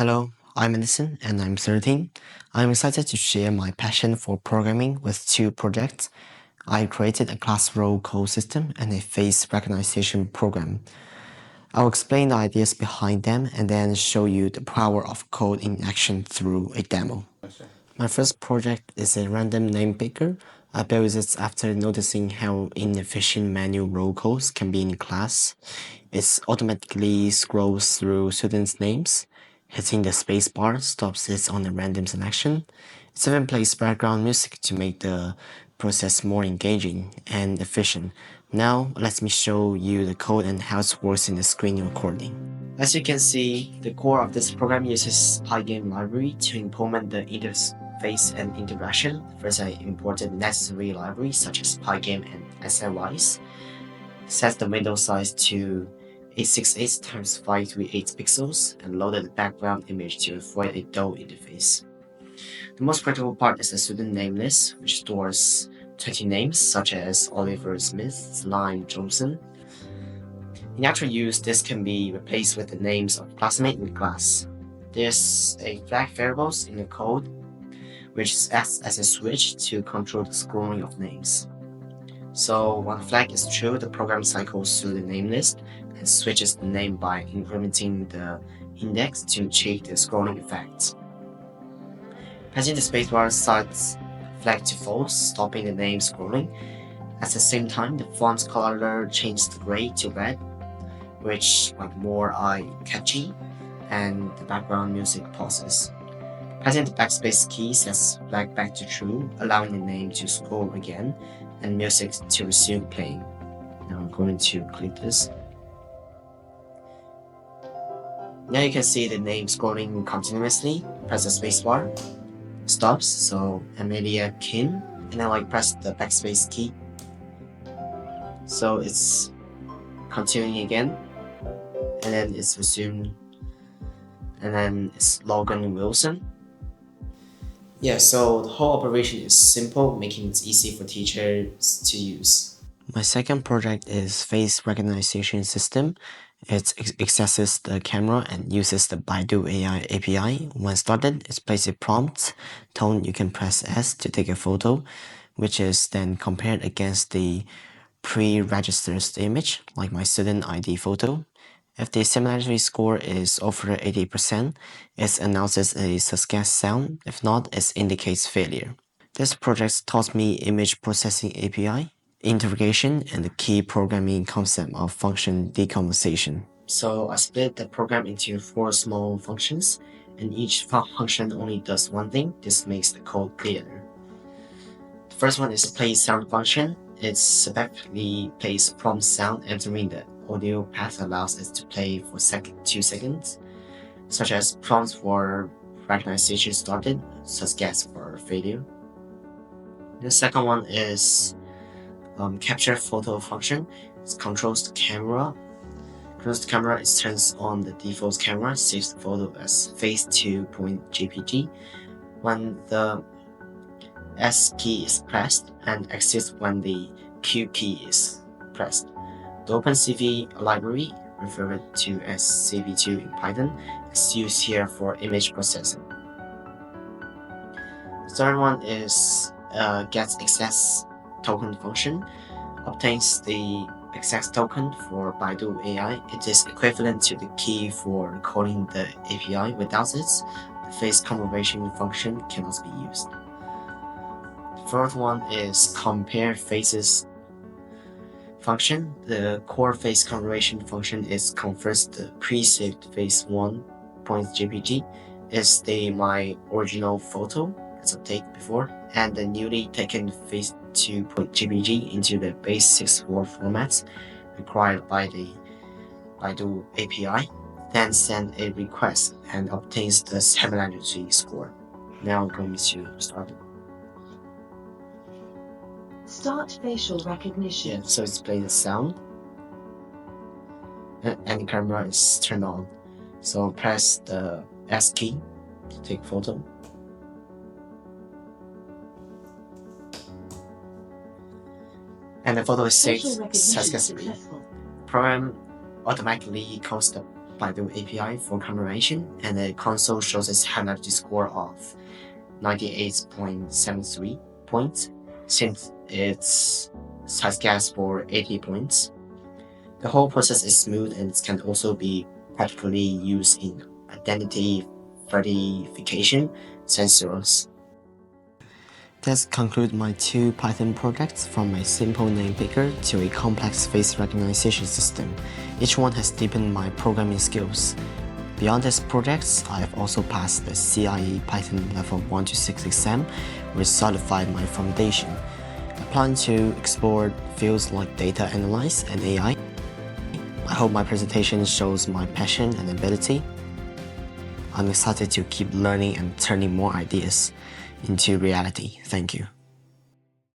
Hello, I'm Edison and I'm 13. I'm excited to share my passion for programming with two projects. I created a class roll call system and a face recognition program. I'll explain the ideas behind them and then show you the power of code in action through a demo. My first project is a random name picker. I built it after noticing how inefficient manual roll calls can be in class. It automatically scrolls through students' names. Hitting the spacebar stops it on a random selection. It even plays background music to make the process more engaging and efficient. Now, let me show you the code and how it works in the screen recording. As you can see, the core of this program uses Pygame library to implement the interface and interaction. First, I imported necessary libraries such as Pygame and SLIs. Set the window size to 868 times 538 pixels and loaded the background image to avoid a dull interface. The most critical part is the student name list, which stores 20 names such as Oliver Smith, Lime Johnson. In actual use, this can be replaced with the names of classmates in class. There's a flag variables in the code, which acts as a switch to control the scrolling of names. So when flag is true, the program cycles through the name list and switches the name by incrementing the index to achieve the scrolling effect. Pressing the spacebar sets flag to false, stopping the name scrolling. At the same time, the font color changes the gray to red, which are more eye-catchy, and the background music pauses. Pressing the backspace key sets flag back to true, allowing the name to scroll again and music to resume playing. Now I'm going to click this. Now you can see the name scrolling continuously. Press the spacebar, stops, so Amelia Kim, and then press the backspace key. So it's continuing again, and then it's resumed, and then it's Logan Wilson. Yeah, so the whole operation is simple, making it easy for teachers to use. My second project is face recognition system. It accesses the camera and uses the Baidu AI API. When started, it plays a prompt tone. You can press S to take a photo, which is then compared against the pre-registered image, like my student ID photo. If the similarity score is over 80%, it announces a success sound. If not, it indicates failure. This project taught me image processing API, integration, and the key programming concept of function decomposition. So I split the program into 4 small functions, and each function only does one thing. This makes the code clearer. The first one is play sound function. It selectively plays prompt sound entering the audio path allows it to play for 2 seconds, such as prompts for recognition started, success for failure. The second one is capture photo function. It controls the camera. It turns on the default camera, saves the photo as face2.jpg. When the S key is pressed and exits when the Q key is pressed. The OpenCV library, referred to as CV2 in Python, is used here for image processing. The third one is gets access token function. Obtains the access token for Baidu AI. It is equivalent to the key for calling the API. Without it, the face confirmation function cannot be used. The fourth one is compare faces function. The core face confirmation function is converts the pre-saved face1.jpg is my original photo as I take before, and the newly taken face2.jpg into the base64 format required by the Baidu API, then send a request and obtains the similarity score. Now I'm going to start it. Start facial recognition. Yeah, so it's playing the sound, and the camera is turned on. So press the S key to take photo. And the photo is saved successfully. Program automatically calls the Baidu API for commemoration, and the console shows its highlighted score of 98.73 points, since its size guess for 80 points. The whole process is smooth and can also be practically used in identity verification scenarios. That concludes my 2 Python projects, from a simple name picker to a complex face recognition system. Each one has deepened my programming skills. Beyond these projects, I have also passed the CIE Python Level 1 to 6 exam, which solidified my foundation. I plan to explore fields like data analysis and AI. I hope my presentation shows my passion and ability. I'm excited to keep learning and turning more ideas into reality. Thank you.